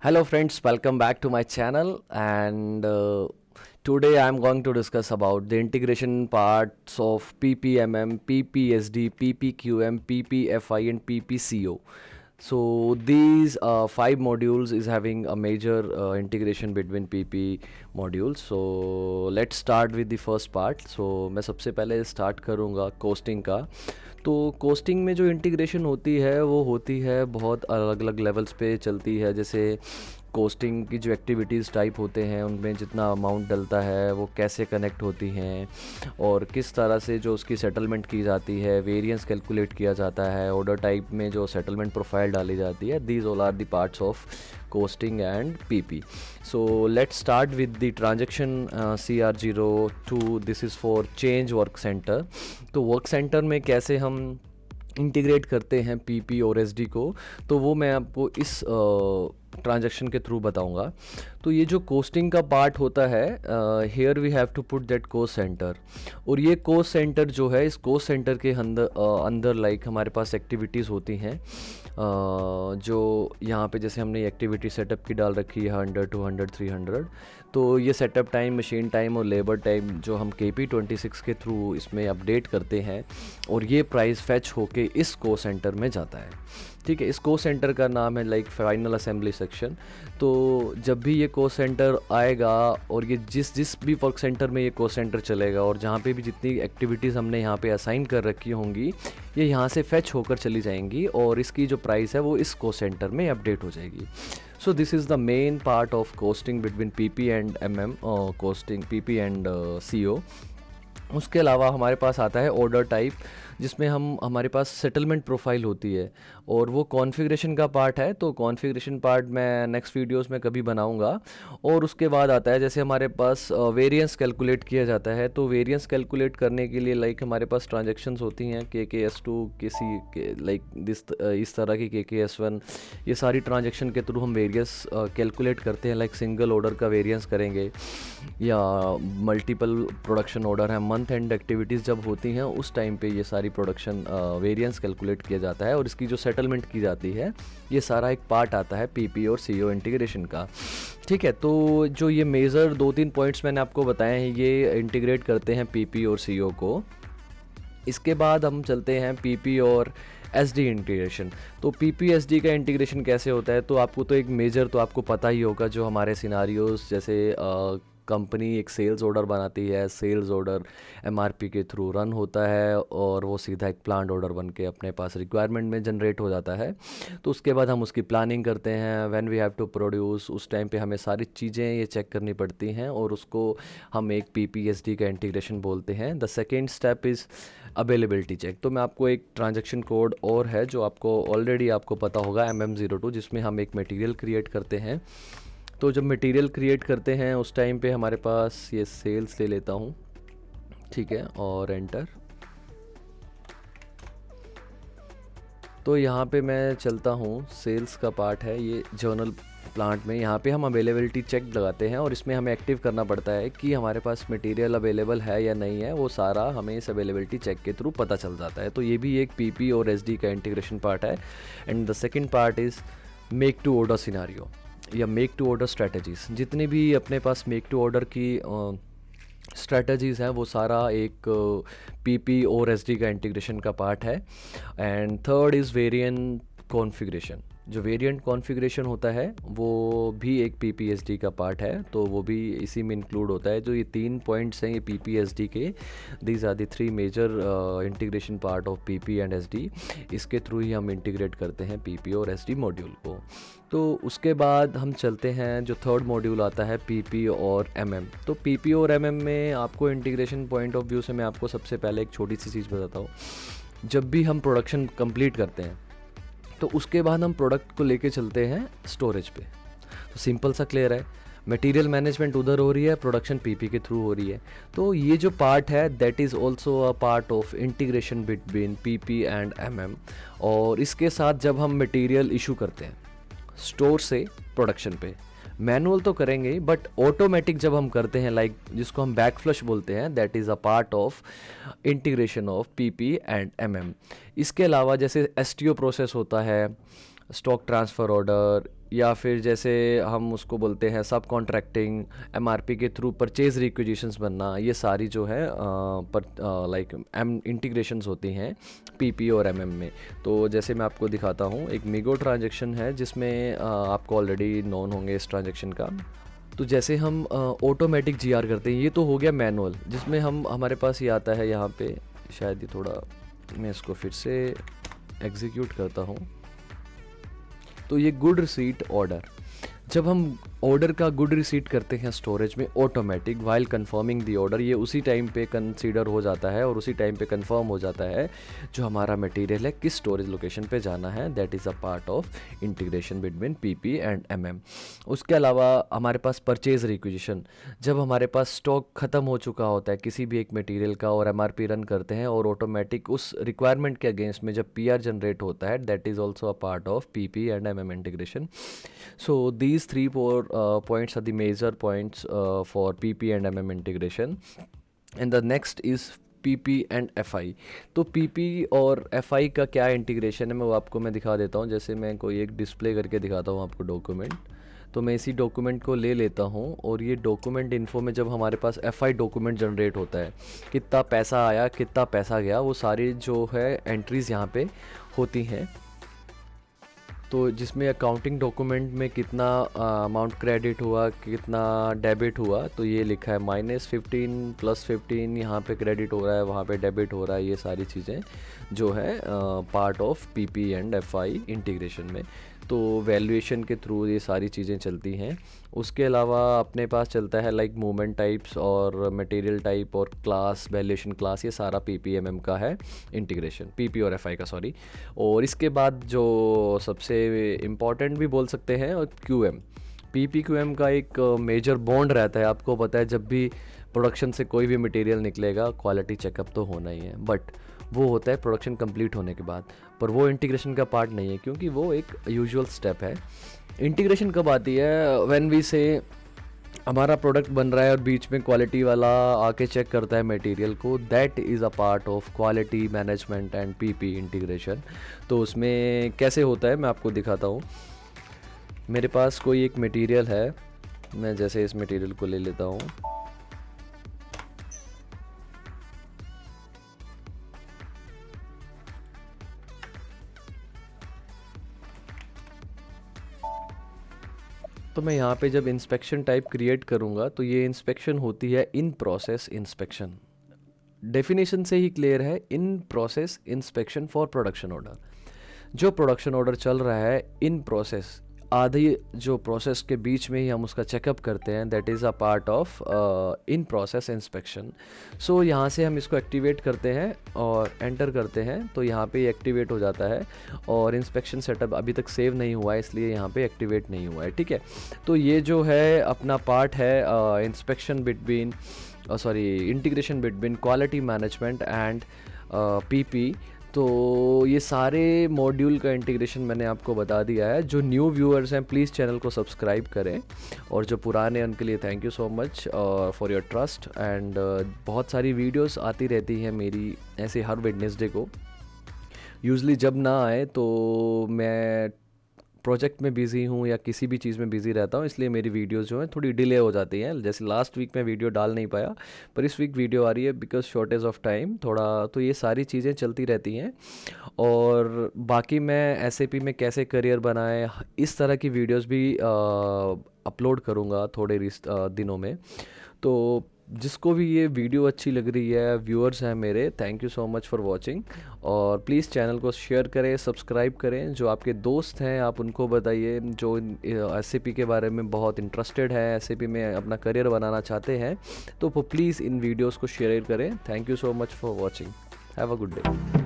Hello friends, welcome back to my channel and today I am going to discuss about the integration parts of PPMM, PPSD, PPQM, PPFI and PPCO. So these five modules is having a major integration between PP modules. So let's start with the first part. So मैं सबसे पहले start करूँगा costing का। तो costing में जो integration होती है वो होती है बहुत अलग अलग लेवल्स पे चलती है। जैसे कोस्टिंग की जो एक्टिविटीज़ टाइप होते हैं उनमें जितना अमाउंट डलता है वो कैसे कनेक्ट होती हैं और किस तरह से जो उसकी सेटलमेंट की जाती है, वेरिएंस कैलकुलेट किया जाता है, ऑर्डर टाइप में जो सेटलमेंट प्रोफाइल डाली जाती है, these all are the parts of costing and PP. So let's start with the transaction CR02. This is for change work center. तो वर्क सेंटर में कैसे हम इंटीग्रेट करते हैं पीपी और एसडी को, तो वो मैं आपको इस ट्रांजैक्शन के थ्रू बताऊंगा. तो ये जो कोस्टिंग का पार्ट होता है, here we have to put that cost center. और ये कोस्ट सेंटर जो है, इस कोस्ट सेंटर के अंदर लाइक हमारे पास एक्टिविटीज़ होती हैं जो यहाँ पे जैसे हमने एक्टिविटी सेटअप की डाल रखी है 100, 200, 300. तो ये सेटअप टाइम, मशीन टाइम और लेबर टाइम जो हम KP26 के थ्रू इसमें अपडेट करते हैं और ये प्राइस फैच होके इस कोस्ट सेंटर में जाता है. ठीक है, इस कोस्ट सेंटर का नाम है लाइक फाइनल असेंबली सेक्शन. तो जब भी ये कोस्ट सेंटर आएगा और ये जिस भी वर्क सेंटर में ये कोस्ट सेंटर चलेगा और जहाँ पे भी जितनी एक्टिविटीज़ हमने यहाँ पे असाइन कर रखी होंगी ये यहाँ से फैच होकर चली जाएंगी और इसकी जो प्राइस है वो इस कोस्ट सेंटर में अपडेट हो जाएगी. So this is the main part of costing between PP and MM, costing PP and CO. उसके अलावा हमारे पास आता है ऑर्डर टाइप, जिसमें हमारे पास सेटलमेंट प्रोफाइल होती है और वो कॉन्फ़िगरेशन का पार्ट है. तो कॉन्फ़िगरेशन पार्ट मैं नेक्स्ट वीडियोस में कभी बनाऊंगा. और उसके बाद आता है जैसे हमारे पास वेरिएंस कैलकुलेट किया जाता है. तो वेरिएंस कैलकुलेट करने के लिए लाइक हमारे पास ट्रांजैक्शंस होती हैं KKS2 लाइक इस तरह की KKS1. ये सारी ट्रांजैक्शन के थ्रू हम वेरियंस कैलकुलेट करते हैं. लाइक सिंगल ऑर्डर का वेरिएंस करेंगे या मल्टीपल प्रोडक्शन ऑर्डर है, मंथ एंड एक्टिविटीज़ जब होती हैं उस टाइम पे ये सारी प्रोडक्शन वेरिएंस कैलकुलेट किया जाता है और इसकी जो सेटलमेंट की जाती है ये सारा एक पार्ट आता है PP और CO इंटीग्रेशन का. ठीक है, तो जो ये मेजर 2-3 पॉइंट्स मैंने आपको बताए हैं ये इंटीग्रेट करते हैं PP और CO को. इसके बाद हम चलते हैं PP और SD इंटीग्रेशन. तो PP SD का इंटीग्रेशन कैसे होता है, तो आपको तो एक मेजर तो आपको पता ही होगा. जो हमारे सिनारियोज जैसे कंपनी एक सेल्स ऑर्डर बनाती है, सेल्स ऑर्डर MRP के थ्रू रन होता है और वो सीधा एक प्लांट ऑर्डर बन के अपने पास रिक्वायरमेंट में जनरेट हो जाता है. तो उसके बाद हम उसकी प्लानिंग करते हैं. When we have to produce, उस टाइम पे हमें सारी चीज़ें ये चेक करनी पड़ती हैं और उसको हम एक PPSD का इंटीग्रेशन बोलते हैं. The second step is availability check. तो मैं आपको एक ट्रांजेक्शन कोड और है जो आपको ऑलरेडी आपको पता होगा, MM02, जिसमें हम एक मटेरियल क्रिएट करते हैं. तो जब मटेरियल क्रिएट करते हैं उस टाइम पे हमारे पास ये सेल्स ले लेता हूँ. ठीक है, और एंटर. तो यहाँ पे मैं चलता हूँ, सेल्स का पार्ट है ये जर्नल प्लांट में. यहाँ पे हम अवेलेबिलिटी चेक लगाते हैं और इसमें हमें एक्टिव करना पड़ता है कि हमारे पास मटेरियल अवेलेबल है या नहीं है. वो सारा हमें इस अवेलेबिलिटी चेक के थ्रू पता चल जाता है. तो ये भी एक PP और SD का इंटीग्रेशन पार्ट है. And the second part is make to order scenario या मेक टू ऑर्डर स्ट्रैटेजीज़. जितनी भी अपने पास मेक टू ऑर्डर की स्ट्रैटेजीज़ हैं वो सारा एक PP और SD का इंटीग्रेशन का पार्ट है. And third is variant configuration. जो वेरिएंट कॉन्फ़िगरेशन होता है वो भी एक PPSD का पार्ट है. तो वो भी इसी में इंक्लूड होता है. जो ये 3 पॉइंट्स हैं ये PPSD के, these are the 3 major integration part of PP and SD. इसके थ्रू ही हम इंटीग्रेट करते हैं PP और SD मॉड्यूल को. तो उसके बाद हम चलते हैं, जो थर्ड मॉड्यूल आता है PP और MM. तो PP और MM में आपको इंटीग्रेशन पॉइंट ऑफ व्यू से मैं आपको सबसे पहले एक छोटी सी चीज़ बताता हूँ. जब भी हम प्रोडक्शन कंप्लीट करते हैं तो उसके बाद हम प्रोडक्ट को लेके चलते हैं स्टोरेज पे. तो सिंपल सा क्लियर है, मटेरियल मैनेजमेंट उधर हो रही है, प्रोडक्शन PP के थ्रू हो रही है. तो ये जो पार्ट है that is also a part of integration between PP and MM. और इसके साथ जब हम मटेरियल इशू करते हैं स्टोर से प्रोडक्शन पे, मैनुअल तो करेंगे ही बट ऑटोमेटिक जब हम करते हैं लाइक जिसको हम बैक फ्लश बोलते हैं, that is a part of integration of PP and MM. इसके अलावा जैसे STO प्रोसेस होता है, स्टॉक ट्रांसफ़र ऑर्डर, या फिर जैसे हम उसको बोलते हैं सब कॉन्ट्रैक्टिंग, एमआरपी के थ्रू परचेज रिक्विजिशंस बनना, ये सारी जो है लाइक एम इंटीग्रेशंस होती हैं पीपी और एमएम में। तो जैसे मैं आपको दिखाता हूँ, एक मीगो ट्रांजैक्शन है जिसमें आपको ऑलरेडी नोन होंगे इस ट्रांजैक्शन का। तो जैसे हम ऑटोमेटिक जीआर करते हैं, ये तो हो गया मैनुअल, जिसमें हम हमारे पास ये आता है यहाँ पे, शायद ये थोड़ा, मैं इसको फिर से एग्जीक्यूट करता हूँ। तो ये गुड रिसीट ऑर्डर, जब हम ऑर्डर का गुड रिसीट करते हैं स्टोरेज में automatic while confirming the order, ये उसी टाइम पे कंसीडर हो जाता है और उसी टाइम पे कंफर्म हो जाता है जो हमारा मटेरियल है किस स्टोरेज लोकेशन पे जाना है। That is a part of integration between PP and MM. उसके अलावा हमारे पास परचेज रिक्विजिशन, जब हमारे पास स्टॉक ख़त्म हो चुका होता है किसी भी एक मटेरियल का और एमआरपी रन करते हैं और ऑटोमेटिक उस रिक्वायरमेंट के अगेंस्ट में जब पीआर जनरेट होता है, that is also a part of PP and MM integration. So these three four points are the major points for PP and MM integration. And the next is PP and FI। तो PP और FI का क्या integration है, मैं वो आपको मैं दिखा देता हूँ। जैसे मैं कोई एक डिस्प्ले करके दिखाता हूँ आपको डॉक्यूमेंट, तो मैं इसी डॉक्यूमेंट को ले लेता हूँ और ये डॉक्यूमेंट इन्फो में जब हमारे पास FI डॉक्यूमेंट जनरेट होता है, कितना पैसा आया कितना पैसा गया, वो सारी जो है एंट्रीज़ यहाँ पे होती हैं। तो जिसमें अकाउंटिंग डॉक्यूमेंट में कितना अमाउंट क्रेडिट हुआ कितना डेबिट हुआ, तो ये लिखा है -15 +15, यहाँ पे क्रेडिट हो रहा है वहाँ पे डेबिट हो रहा है। ये सारी चीज़ें जो है part of PP and FI integration में, तो वैल्यूएशन के थ्रू ये सारी चीज़ें चलती हैं। उसके अलावा अपने पास चलता है लाइक मूवमेंट टाइप्स और मटेरियल टाइप और क्लास, वैल्यूएशन क्लास, ये सारा पीपीएमएम का है इंटीग्रेशन, पीपी और एफआई का सॉरी। और इसके बाद जो सबसे इम्पॉर्टेंट भी बोल सकते हैं और क्यूएम, पीपी क्यूएम का एक मेजर बॉन्ड रहता है। आपको पता है जब भी प्रोडक्शन से कोई भी मटेरियल निकलेगा क्वालिटी चेकअप तो होना ही है, बट वो होता है प्रोडक्शन कंप्लीट होने के बाद, पर वो इंटीग्रेशन का पार्ट नहीं है क्योंकि वो एक यूजुअल स्टेप है। इंटीग्रेशन कब आती है, व्हेन वी से हमारा प्रोडक्ट बन रहा है और बीच में क्वालिटी वाला आके चेक करता है मटेरियल को, that is a part of quality management and PP integration. तो उसमें कैसे होता है मैं आपको दिखाता हूँ। मेरे पास कोई एक मटेरियल है, मैं जैसे इस मटेरियल को ले लेता हूँ, तो मैं यहाँ पे जब इंस्पेक्शन टाइप क्रिएट करूँगा तो ये इंस्पेक्शन होती है इन प्रोसेस इंस्पेक्शन। डेफिनेशन से ही क्लियर है, इन process inspection for production order. जो प्रोडक्शन ऑर्डर चल रहा है इन प्रोसेस, आधी जो प्रोसेस के बीच में ही हम उसका चेकअप करते हैं, that is a part of in process inspection. So यहाँ से हम इसको एक्टिवेट करते हैं और एंटर करते हैं तो यहाँ पे एक्टिवेट हो जाता है। और इंस्पेक्शन सेटअप अभी तक सेव नहीं हुआ है इसलिए यहाँ पे एक्टिवेट नहीं हुआ है, ठीक है। तो ये जो है अपना पार्ट है inspection between integration between quality management and PP. तो ये सारे मॉड्यूल का इंटीग्रेशन मैंने आपको बता दिया है। जो न्यू व्यूअर्स हैं प्लीज़ चैनल को सब्सक्राइब करें, और जो पुराने उनके लिए thank you so much for your trust. And बहुत सारी वीडियोस आती रहती हैं मेरी ऐसे हर वेडनेसडे को। यूजली जब ना आए तो मैं प्रोजेक्ट में बिज़ी हूँ या किसी भी चीज़ में बिज़ी रहता हूँ, इसलिए मेरी वीडियोस जो हैं थोड़ी डिले हो जाती हैं। जैसे लास्ट वीक में वीडियो डाल नहीं पाया, पर इस वीक वीडियो आ रही है बिकॉज शॉर्टेज ऑफ टाइम थोड़ा। तो ये सारी चीज़ें चलती रहती हैं। और बाकी मैं SAP में कैसे करियर बनाए इस तरह की वीडियोस भी अपलोड करूँगा थोड़े दिनों में। तो जिसको भी ये वीडियो अच्छी लग रही है, व्यूअर्स हैं मेरे, thank you so much for watching. और प्लीज़ चैनल को शेयर करें, सब्सक्राइब करें। जो आपके दोस्त हैं आप उनको बताइए जो SAP के बारे में बहुत इंटरेस्टेड है, SAP में अपना करियर बनाना चाहते हैं, तो प्लीज़ इन वीडियोज़ को शेयर करें। Thank you so much for watching, have a good day.